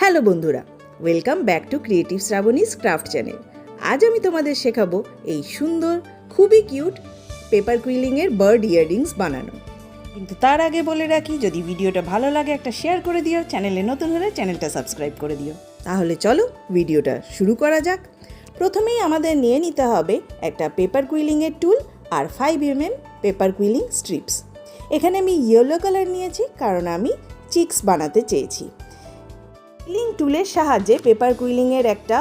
Hello বন্ধুরা, welcome back to creative Shrabani's craft channel. আজ আমি তোমাদের শেখাবো এই সুন্দর খুবই কিউট পেপার কুইলিংয়ের বার্ড ইয়াররিংস বানানো। কিন্তু তার আগে বলে রাখি, যদি ভিডিওটা ভালো লাগে একটা শেয়ার করে দিও, চ্যানেলে নতুন হলে চ্যানেলটা সাবস্ক্রাইব করে দিও। তাহলে চলো ভিডিওটা শুরু করা যাক। প্রথমেই আমাদের নিয়ে নিতে হবে একটা পেপার কুইলিংয়ের টুল আর 5mm পেপার কুইলিং স্ট্রিপস। এখানে আমি ইয়েলো কালার নিয়েছি কারণ আমি চিক্স বানাতে চেয়েছি। কুইলিং টুলের সাহায্যে পেপার কুইলিংয়ের একটা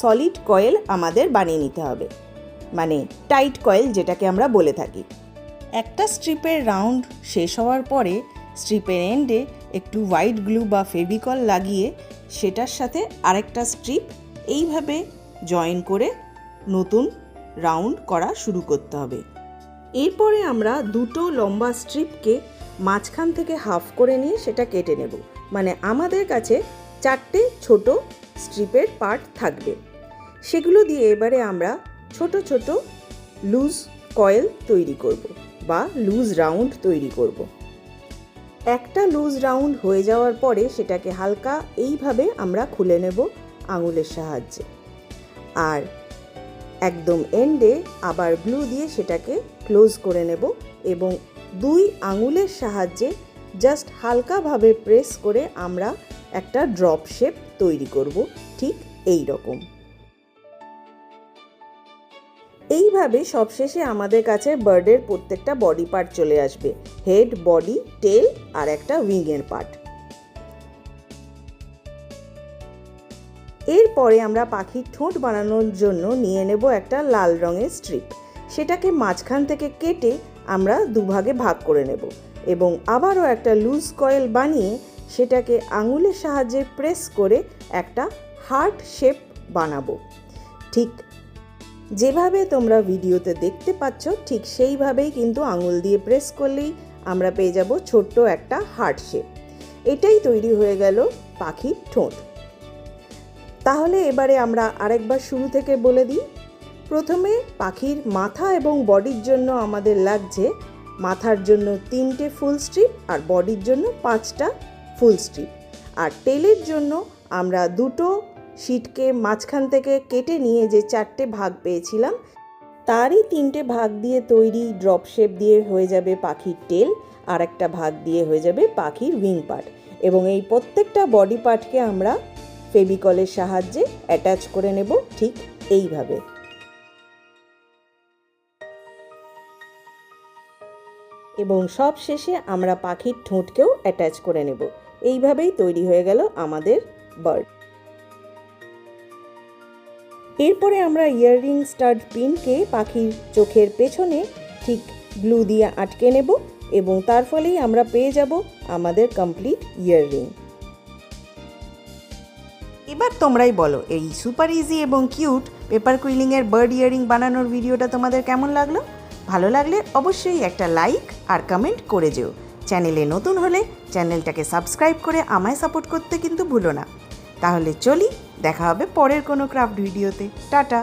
সলিড কয়েল আমাদের বানিয়ে নিতে হবে, মানে টাইট কয়েল যেটাকে আমরা বলে থাকি। একটা স্ট্রিপের রাউন্ড শেষ হওয়ার পরে স্ট্রিপের এন্ডে একটু হোয়াইট গ্লু বা ফেভিকল লাগিয়ে সেটার সাথে আরেকটা স্ট্রিপ এইভাবে জয়েন করে নতুন রাউন্ড করা শুরু করতে হবে। এরপরে আমরা দুটো লম্বা স্ট্রিপকে মাঝখান থেকে হাফ করে নিয়ে সেটা কেটে নেব, মানে আমাদের কাছে 4টে ছোট স্ট্রিপের পার্ট থাকবে। সেগুলো দিয়ে এবারে আমরা ছোট ছোট লুজ কয়েল তৈরি করব বা লুজ রাউন্ড তৈরি করব। একটা লুজ রাউন্ড হয়ে যাওয়ার পরে সেটাকে হালকা এইভাবে আমরা খুলে নেব আঙুলের সাহায্যে, আর একদম এন্ডে আবার গ্লু দিয়ে সেটাকে ক্লোজ করে নেব এবং 2 আঙুলের সাহায্যে জাস্ট হালকাভাবে প্রেস করে আমরা একটা ড্রপ শেপ তৈরি করব, ঠিক এই রকম। এইভাবে সবশেষে আমাদের কাছে বার্ডের প্রত্যেকটা বডি পার্ট চলে আসবে, হেড, বডি, টেল আর একটা উইংয়ের পার্ট। এরপরে আমরা পাখির ঠোঁট বানানোর জন্য নিয়ে নেব একটা লাল রঙের স্ট্রিপ। সেটাকে মাঝখান থেকে কেটে আমরা দুভাগে ভাগ করে নেব এবং আবারও একটা লুজ কয়েল বানিয়ে সেটাকে আঙুলের সাহায্যে প্রেস করে একটা হার্ট শেপ বানাবো। ঠিক যেভাবে তোমরা ভিডিওতে দেখতে পাচ্ছ ঠিক সেইভাবেই কিন্তু আঙুল দিয়ে প্রেস করলেই আমরা পেয়ে যাব ছোট্ট একটা হার্ট শেপ। এটাই তৈরি হয়ে গেল পাখির ঠোঁট। তাহলে এবারে আমরা আরেকবার শুরু থেকে বলে দিই। প্রথমে পাখির মাথা এবং বডির জন্য আমাদের লাগছে মাথার জন্য 3টে ফুল স্ট্রিপ আর বডির জন্য 5টা ফুল স্ট্রিপ, আর টেলের জন্য আমরা 2টো শিটকে মাঝখান থেকে কেটে নিয়ে যে 4টে ভাগ পেয়েছিলাম তারই 3টে ভাগ দিয়ে তৈরি ড্রপ শেপ দিয়ে হয়ে যাবে পাখির টেল, আর একটা ভাগ দিয়ে হয়ে যাবে পাখির উইং পার্ট। এবং এই প্রত্যেকটা বডি পার্টকে আমরা ফেভিকলের সাহায্যে অ্যাটাচ করে নেব ঠিক এইভাবে। এবং সব শেষে আমরা পাখির ঠোঁটকেও অ্যাটাচ করে নেব। এইভাবেই তৈরি হয়ে গেল আমাদের বার্ড। এরপরে আমরা ইয়াররিং স্টাড পিনকে পাখির চোখের পেছনে ঠিক গ্লু দিয়ে আটকে নেব এবং তার ফলেই আমরা পেয়ে যাব আমাদের কমপ্লিট ইয়াররিং। এবার তোমরাই বলো, এই সুপার ইজি এবং কিউট পেপার কুইলিংয়ের বার্ড ইয়াররিং বানানোর ভিডিওটা তোমাদের কেমন লাগলো? ভালো লাগলে অবশ্যই একটা লাইক আর কমেন্ট করে যেও। চ্যানেলে নতুন হলে চ্যানেলটাকে সাবস্ক্রাইব করে আমায় সাপোর্ট করতে কিন্তু ভুলো না। তাহলে চলি, দেখা হবে পরের কোনো ক্রাফট ভিডিওতে। টাটা।